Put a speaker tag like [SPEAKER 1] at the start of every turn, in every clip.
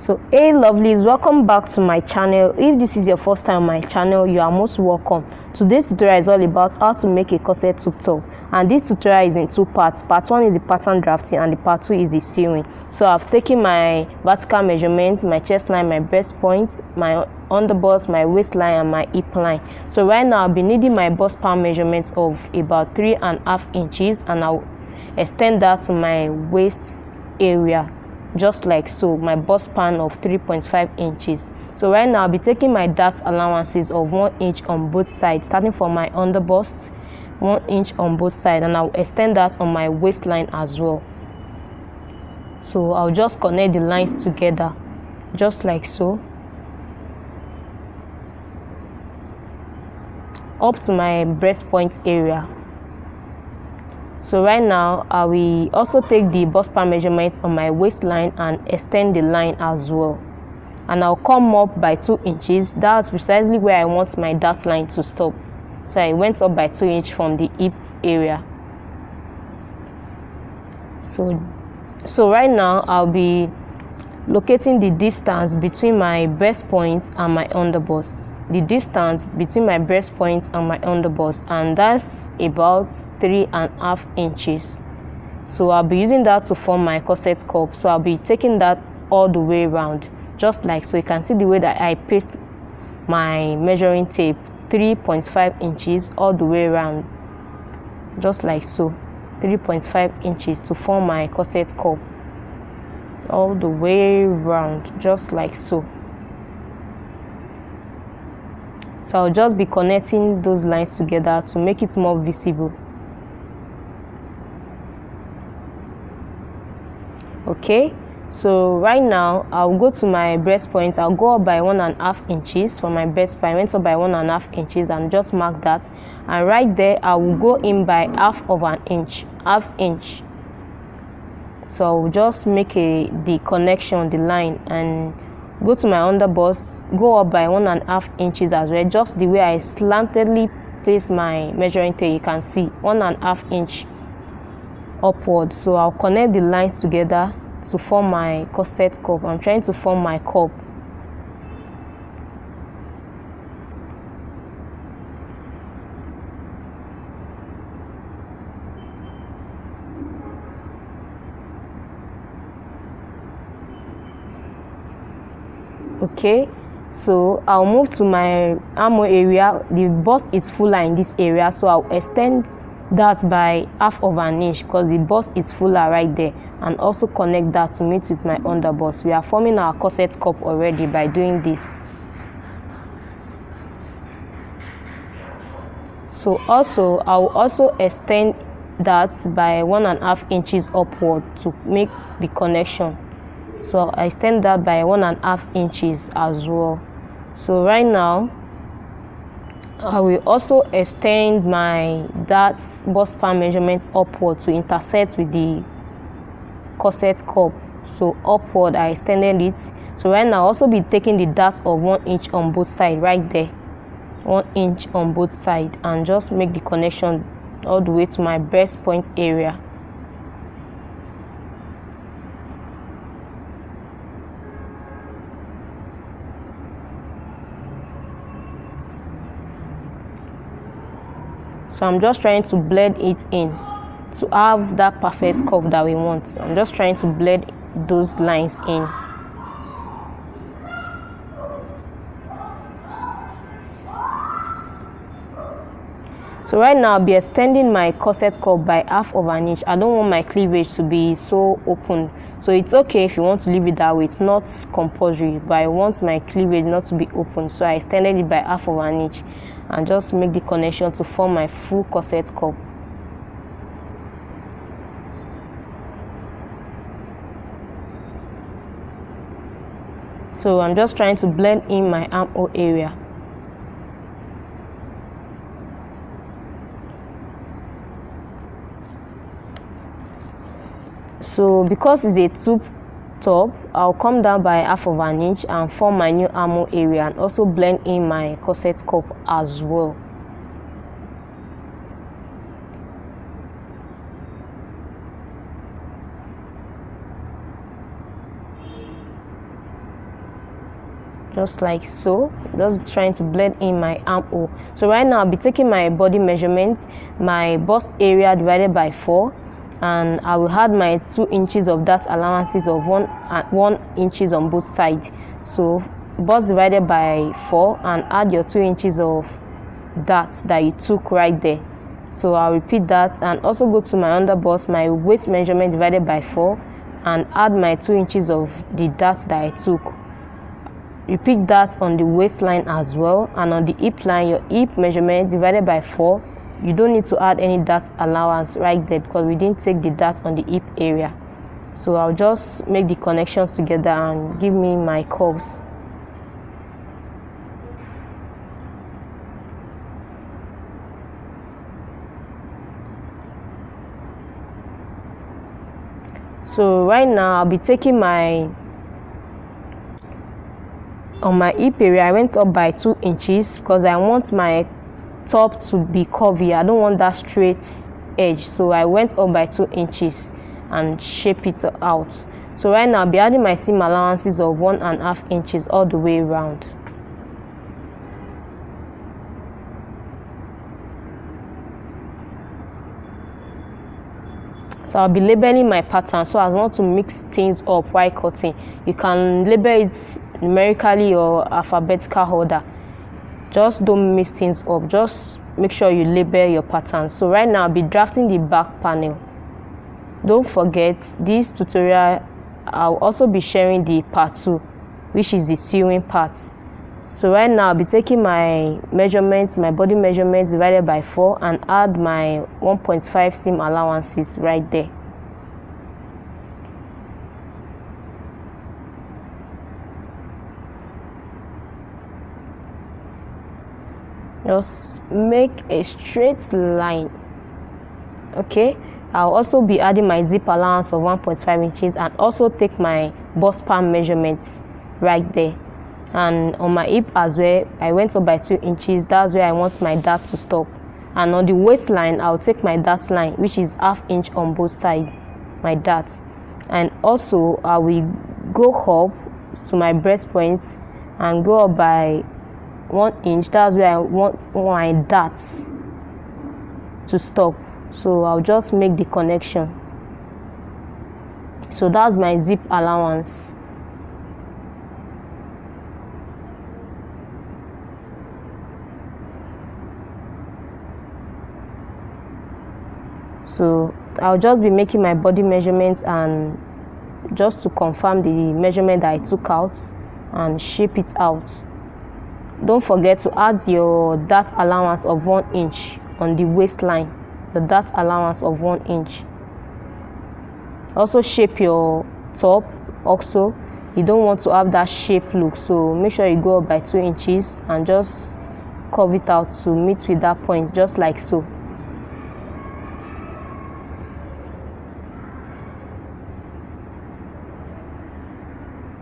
[SPEAKER 1] So hey lovelies, welcome back to my channel. If this is your first time on my channel, you are most welcome. Today's tutorial is all about how to make a corset tube top, and this tutorial is in two parts. Part 1 is the pattern drafting and the part 2 is the sewing. So I've taken my vertical measurements, my chest line, my breast point, my underbust, my waistline and my hip line. So right now I'll be needing my bust pan measurement of about 3.5 inches, and I'll extend that to my waist area just like so, my bust pan of 3.5 inches. So right now I'll be taking my dart allowances of 1 inch on both sides, starting from my underbust, 1 inch on both sides, and I'll extend that on my waistline as well. So I'll just connect the lines together just like so up to my breast point area. So right now I will also take the bust pan measurement on my waistline and extend the line as well, and I'll come up by 2 inches. That's precisely where I want my dart line to stop. So I went up by 2 inches from the hip area. So right now I'll be locating the distance between my breast point and my underbust. The distance between my breast point and my underbust, and that's about 3.5 inches. So I'll be using that to form my corset cup. So I'll be taking that all the way around just like so. You can see the way that I paste my measuring tape, 3.5 inches all the way around just like so, 3.5 inches to form my corset cup all the way around just like so. So I'll just be connecting those lines together to make it more visible. Okay, so right now I'll go to my breast point. I'll go up by 1.5 inches from my breast point. I went up by 1.5 inches and just mark that, and right there I will go in by half inch. So I'll just make the connection, the line, and go to my underbust, go up by 1.5 inches as well, just the way I slantedly place my measuring tape. You can see 1.5 inch upward. So I'll connect the lines together to form my corset cup. I'm trying to form my cup. Okay, so I'll move to my armhole area. The bust is fuller in this area, so I'll extend that by 1/2 inch because the bust is fuller right there, and also connect that to meet with my underbust. We are forming our corset cup already by doing this. So also I'll also extend that by 1.5 inches upward to make the connection. So I extend that by 1.5 inches as well. So right now I will also extend my bust pan measurement upward to intersect with the corset cup. So upward I extended it. So right now I'll also be taking the dart of 1 inch on both sides right there, 1 inch on both sides, and just make the connection all the way to my breast point area. So I'm just trying to blend it in to have that perfect curve that we want. I'm just trying to blend those lines in. So right now I'll be extending my corset cup by 1/2 inch. I don't want my cleavage to be so open, so it's okay if you want to leave it that way. It's not compulsory, but I want my cleavage not to be open, so I extended it by 1/2 inch and just make the connection to form my full corset cup. So I'm just trying to blend in my armhole area. So because it's a tube top, I'll come down by 1/2 inch and form my new armhole area, and also blend in my corset cup as well. just like so. Just trying to blend in my armhole. So right now I'll be taking my body measurements, my bust area divided by 4, and I will add my 2 inches of dart allowances of 1 inches on both sides. So bust divided by 4 and add your 2 inches of darts that you took right there. So I'll repeat that, and also go to my under bust, my waist measurement divided by 4, and add my 2 inches of the darts that I took. Repeat that on the waistline as well, and on the hip line, your hip measurement divided by 4. You don't need to add any dart allowance right there because we didn't take the darts on the hip area. So I'll just make the connections together and give me my curves. So right now I'll be taking on my hip area, I went up by 2 inches because I want my top to be curvy. I don't want that straight edge, so I went up by 2 inches and shape it out. So right now I'll be adding my seam allowances of 1.5 inches all the way around. So I'll be labeling my pattern so as not to mix things up while cutting. You can label it numerically or alphabetical order. Just don't mix things up. Just make sure you label your pattern. So right now I'll be drafting the back panel. Don't forget, this tutorial I'll also be sharing the part 2, which is the sewing part. So right now I'll be taking my measurements, my body measurements divided by 4, and add my 1.5 seam allowances right there. Just make a straight line. Okay, I'll also be adding my zip allowance of 1.5 inches and also take my bust pan measurements right there. And on my hip as well, I went up by 2 inches. That's where I want my dart to stop. And on the waistline, I'll take my dart line, which is 1/2 inch on both sides, my darts. And also I will go up to my breast point and go up by 1 inch. That's where I want my darts to stop. So I'll just make the connection. So that's my zip allowance. So I'll just be making my body measurements and just to confirm the measurement that I took out and shape it out. Don't forget to add your dart allowance of 1 inch on the waistline. The dart allowance of 1 inch. Also shape your top. Also, you don't want to have that shape look, so make sure you go up by 2 inches and just curve it out to meet with that point, just like so.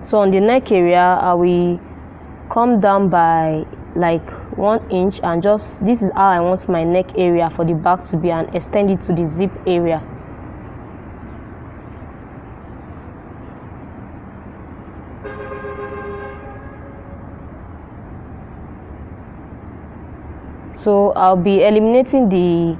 [SPEAKER 1] So on the neck area, I will come down by like 1 inch and just, this is how I want my neck area for the back to be, and extend it to the zip area. So I'll be eliminating the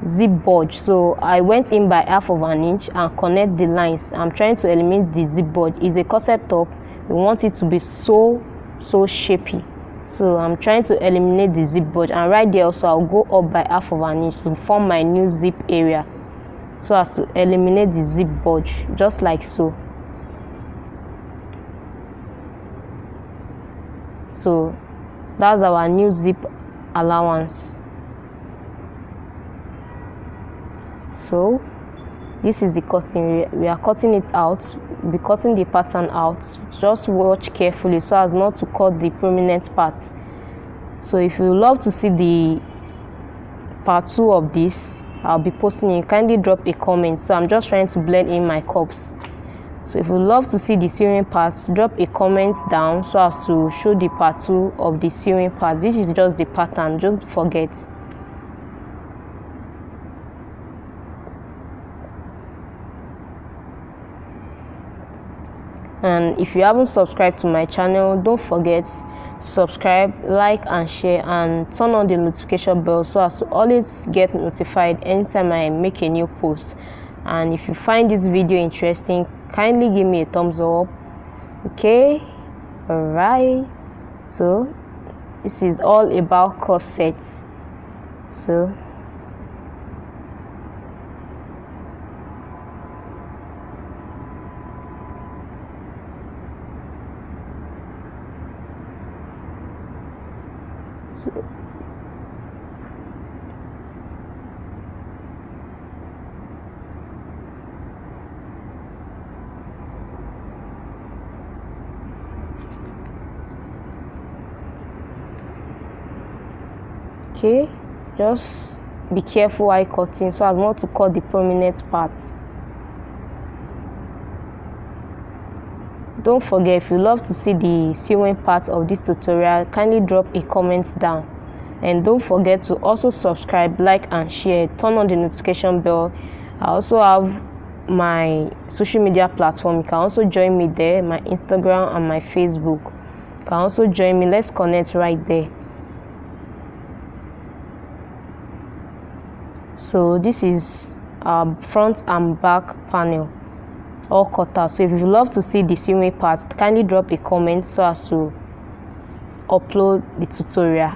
[SPEAKER 1] zip bulge. So I went in by 1/2 inch and connect the lines. I'm trying to eliminate the zip bulge. It's a corset top. We want it to be so shapy. So I'm trying to eliminate the zip bulge, and right there also I'll go up by 1/2 inch to form my new zip area, so as to eliminate the zip bulge, just like so. So that's our new zip allowance. So this is the cutting. We are cutting it out. We'll be cutting the pattern out. Just watch carefully so as not to cut the prominent parts. So if you love to see the part 2 of this, I'll be posting it. Kindly drop a comment. So I'm just trying to blend in my curves. So if you love to see the sewing parts, drop a comment down so as to show the part 2 of the sewing part. This is just the pattern, don't forget. And if you haven't subscribed to my channel, don't forget subscribe, like and share, and turn on the notification bell so as to always get notified anytime I make a new post. And if you find this video interesting, kindly give me a thumbs up. Okay, all right, so this is all about corsets. So okay, just be careful while cutting so as not to cut the prominent parts. Don't forget, if you love to see the sewing part of this tutorial, kindly drop a comment down. And don't forget to also subscribe, like and share, turn on the notification bell. I also have my social media platform. You can also join me there, my Instagram and my Facebook. You can also join me. Let's connect right there. So this is our front and back panel all cut out. So if you love to see the sewing part, kindly drop a comment so as to upload the tutorial.